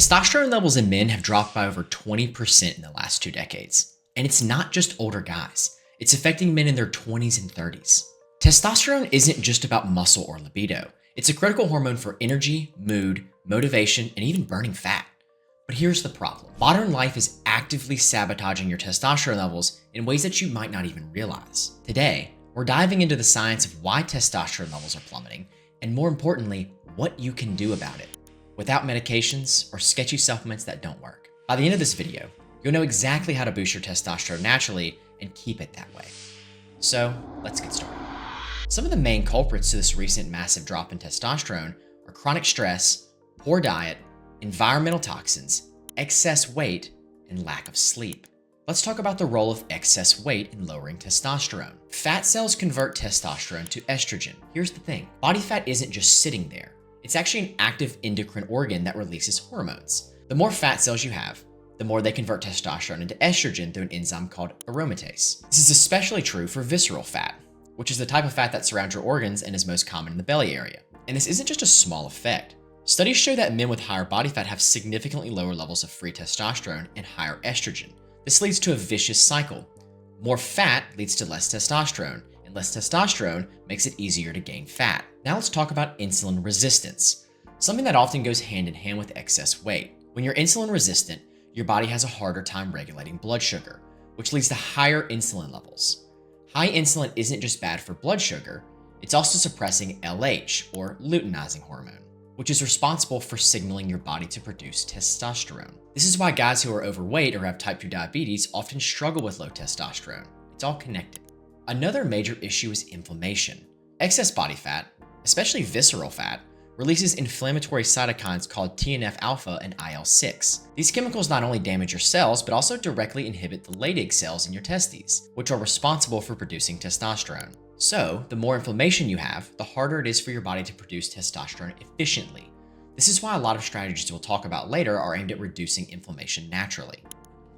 Testosterone levels in men have dropped by over 20% in the last 2 decades. And it's not just older guys. It's affecting men in their 20s and 30s. Testosterone isn't just about muscle or libido. It's a critical hormone for energy, mood, motivation, and even burning fat. But here's the problem. Modern life is actively sabotaging your testosterone levels in ways that you might not even realize. Today, we're diving into the science of why testosterone levels are plummeting, and more importantly, what you can do about it, without medications or sketchy supplements that don't work. By the end of this video, you'll know exactly how to boost your testosterone naturally and keep it that way. So let's get started. Some of the main culprits to this recent massive drop in testosterone are chronic stress, poor diet, environmental toxins, excess weight, and lack of sleep. Let's talk about the role of excess weight in lowering testosterone. Fat cells convert testosterone to estrogen. Here's the thing, body fat isn't just sitting there. It's actually an active endocrine organ that releases hormones. The more fat cells you have, the more they convert testosterone into estrogen through an enzyme called aromatase. This is especially true for visceral fat, which is the type of fat that surrounds your organs and is most common in the belly area. And this isn't just a small effect. Studies show that men with higher body fat have significantly lower levels of free testosterone and higher estrogen. This leads to a vicious cycle. More fat leads to less testosterone, and less testosterone makes it easier to gain fat. Now let's talk about insulin resistance, something that often goes hand in hand with excess weight. When you're insulin resistant, your body has a harder time regulating blood sugar, which leads to higher insulin levels. High insulin isn't just bad for blood sugar, it's also suppressing LH, or luteinizing hormone, which is responsible for signaling your body to produce testosterone. This is why guys who are overweight or have type 2 diabetes often struggle with low testosterone. It's all connected. Another major issue is inflammation. Excess body fat, especially visceral fat, releases inflammatory cytokines called TNF-alpha and IL-6. These chemicals not only damage your cells, but also directly inhibit the Leydig cells in your testes, which are responsible for producing testosterone. So, the more inflammation you have, the harder it is for your body to produce testosterone efficiently. This is why a lot of strategies we'll talk about later are aimed at reducing inflammation naturally.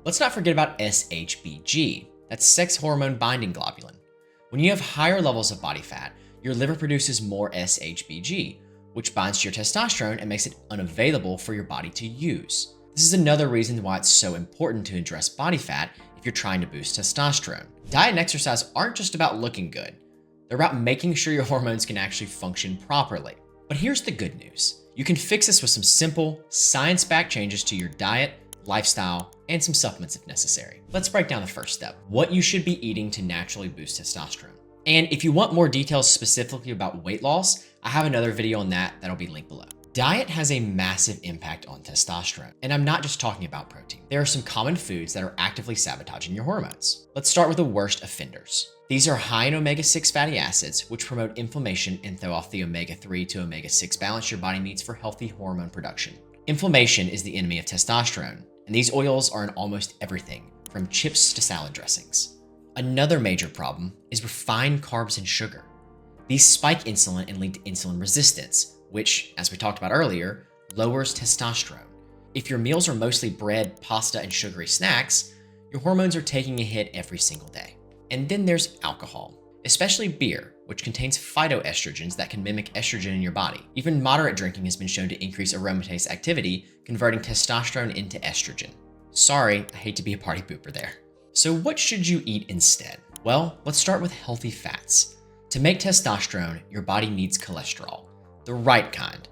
Let's not forget about SHBG. That's sex hormone binding globulin. When you have higher levels of body fat, your liver produces more SHBG, which binds to your testosterone and makes it unavailable for your body to use. This is another reason why it's so important to address body fat if you're trying to boost testosterone. Diet and exercise aren't just about looking good. They're about making sure your hormones can actually function properly. But here's the good news. You can fix this with some simple, science-backed changes to your diet, lifestyle, and some supplements if necessary. Let's break down the first step, what you should be eating to naturally boost testosterone. And if you want more details specifically about weight loss, I have another video on that'll be linked below. Diet has a massive impact on testosterone, and I'm not just talking about protein. There are some common foods that are actively sabotaging your hormones. Let's start with the worst offenders. These are high in omega-6 fatty acids, which promote inflammation and throw off the omega-3 to omega-6 balance your body needs for healthy hormone production. Inflammation is the enemy of testosterone, and these oils are in almost everything, from chips to salad dressings. Another major problem is refined carbs and sugar. These spike insulin and lead to insulin resistance, which, as we talked about earlier, lowers testosterone. If your meals are mostly bread, pasta, and sugary snacks, your hormones are taking a hit every single day. And then there's alcohol, especially beer, which contains phytoestrogens that can mimic estrogen in your body. Even moderate drinking has been shown to increase aromatase activity, converting testosterone into estrogen. Sorry, I hate to be a party pooper there. So what should you eat instead? Well, let's start with healthy fats. To make testosterone, your body needs cholesterol, the right kind,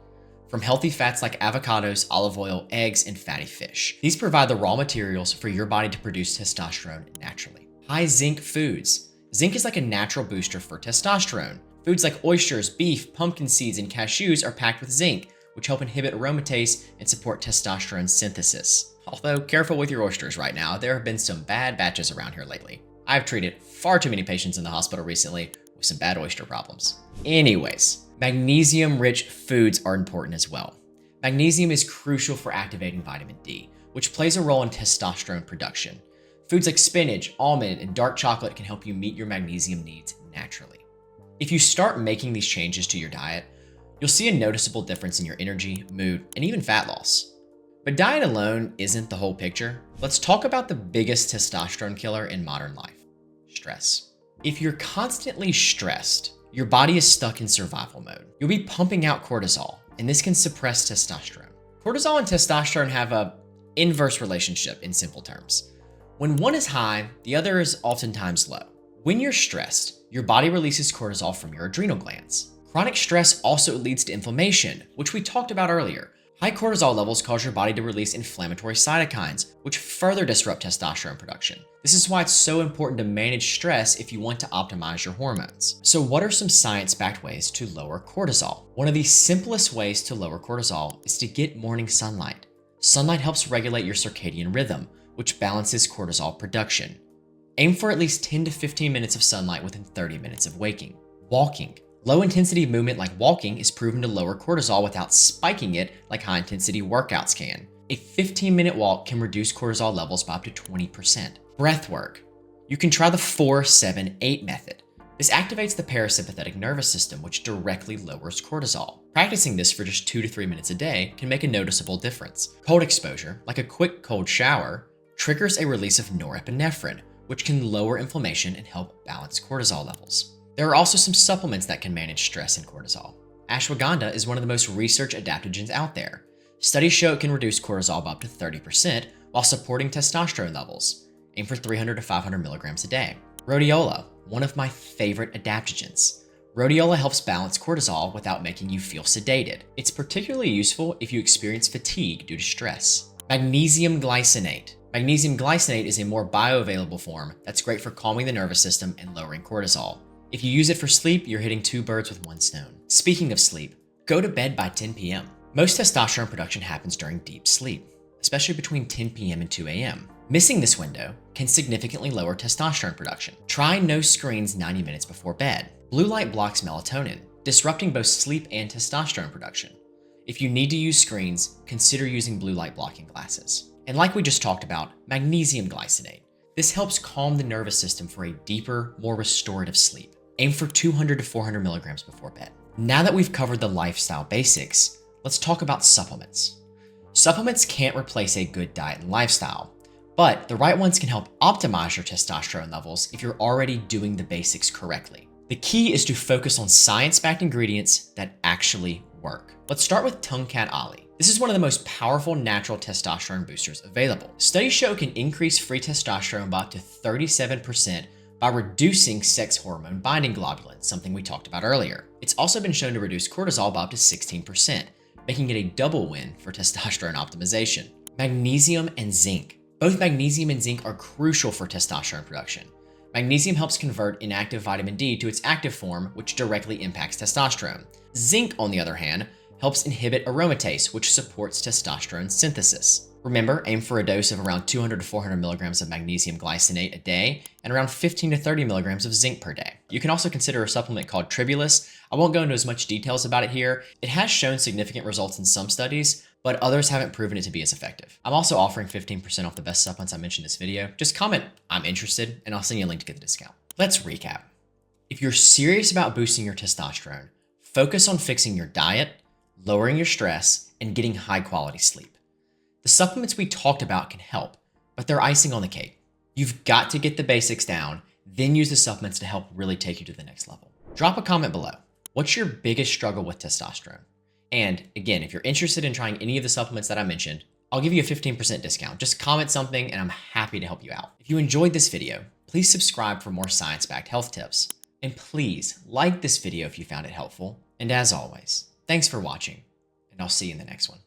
from healthy fats like avocados, olive oil, eggs, and fatty fish. These provide the raw materials for your body to produce testosterone naturally. High zinc foods. Zinc is like a natural booster for testosterone. Foods like oysters, beef, pumpkin seeds, and cashews are packed with zinc, which help inhibit aromatase and support testosterone synthesis. Although careful with your oysters right now, there have been some bad batches around here lately. I've treated far too many patients in the hospital recently with some bad oyster problems. Anyways, magnesium-rich foods are important as well. Magnesium is crucial for activating vitamin D, which plays a role in testosterone production. Foods like spinach, almond, and dark chocolate can help you meet your magnesium needs naturally. If you start making these changes to your diet, you'll see a noticeable difference in your energy, mood, and even fat loss. But diet alone isn't the whole picture. Let's talk about the biggest testosterone killer in modern life: stress. If you're constantly stressed, your body is stuck in survival mode. You'll be pumping out cortisol, and this can suppress testosterone. Cortisol and testosterone have a inverse relationship in simple terms. When one is high, the other is oftentimes low. When you're stressed, your body releases cortisol from your adrenal glands. Chronic stress also leads to inflammation, which we talked about earlier. High cortisol levels cause your body to release inflammatory cytokines, which further disrupt testosterone production. This is why it's so important to manage stress if you want to optimize your hormones. So what are some science-backed ways to lower cortisol? One of the simplest ways to lower cortisol is to get morning sunlight. Sunlight helps regulate your circadian rhythm, which balances cortisol production. Aim for at least 10 to 15 minutes of sunlight within 30 minutes of waking. Walking. Low-intensity movement like walking is proven to lower cortisol without spiking it like high-intensity workouts can. A 15-minute walk can reduce cortisol levels by up to 20%. Breath work. You can try the 4-7-8 method. This activates the parasympathetic nervous system, which directly lowers cortisol. Practicing this for just 2 to 3 minutes a day can make a noticeable difference. Cold exposure, like a quick cold shower, triggers a release of norepinephrine, which can lower inflammation and help balance cortisol levels. There are also some supplements that can manage stress and cortisol. Ashwagandha is one of the most researched adaptogens out there. Studies show it can reduce cortisol by up to 30% while supporting testosterone levels. Aim for 300 to 500 milligrams a day. Rhodiola, one of my favorite adaptogens. Rhodiola helps balance cortisol without making you feel sedated. It's particularly useful if you experience fatigue due to stress. Magnesium glycinate. Magnesium glycinate is a more bioavailable form that's great for calming the nervous system and lowering cortisol. If you use it for sleep, you're hitting 2 birds with 1 stone. Speaking of sleep, go to bed by 10 p.m. Most testosterone production happens during deep sleep, especially between 10 p.m. and 2 a.m. Missing this window can significantly lower testosterone production. Try no screens 90 minutes before bed. Blue light blocks melatonin, disrupting both sleep and testosterone production. If you need to use screens, consider using blue light blocking glasses. And like we just talked about, magnesium glycinate. This helps calm the nervous system for a deeper, more restorative sleep. Aim for 200 to 400 milligrams before bed. Now that we've covered the lifestyle basics, let's talk about supplements. Supplements can't replace a good diet and lifestyle, but the right ones can help optimize your testosterone levels if you're already doing the basics correctly. The key is to focus on science-backed ingredients that actually work. Let's start with Tongkat Ali. This is one of the most powerful natural testosterone boosters available. Studies show it can increase free testosterone by up to 37% by reducing sex hormone binding globulin, something we talked about earlier. It's also been shown to reduce cortisol by up to 16%, making it a double win for testosterone optimization. Magnesium and zinc. Both magnesium and zinc are crucial for testosterone production. Magnesium helps convert inactive vitamin D to its active form, which directly impacts testosterone. Zinc, on the other hand, helps inhibit aromatase, which supports testosterone synthesis. Remember, aim for a dose of around 200 to 400 milligrams of magnesium glycinate a day and around 15 to 30 milligrams of zinc per day. You can also consider a supplement called Tribulus. I won't go into as much details about it here. It has shown significant results in some studies, but others haven't proven it to be as effective. I'm also offering 15% off the best supplements I mentioned in this video. Just comment, "I'm interested," and I'll send you a link to get the discount. Let's recap. If you're serious about boosting your testosterone, focus on fixing your diet, lowering your stress, and getting high quality sleep. The supplements we talked about can help, but they're icing on the cake. You've got to get the basics down, then use the supplements to help really take you to the next level. Drop a comment below. What's your biggest struggle with testosterone? And again, if you're interested in trying any of the supplements that I mentioned, I'll give you a 15% discount. Just comment something and I'm happy to help you out. If you enjoyed this video, please subscribe for more science-backed health tips. And please like this video if you found it helpful. And as always, thanks for watching, and I'll see you in the next one.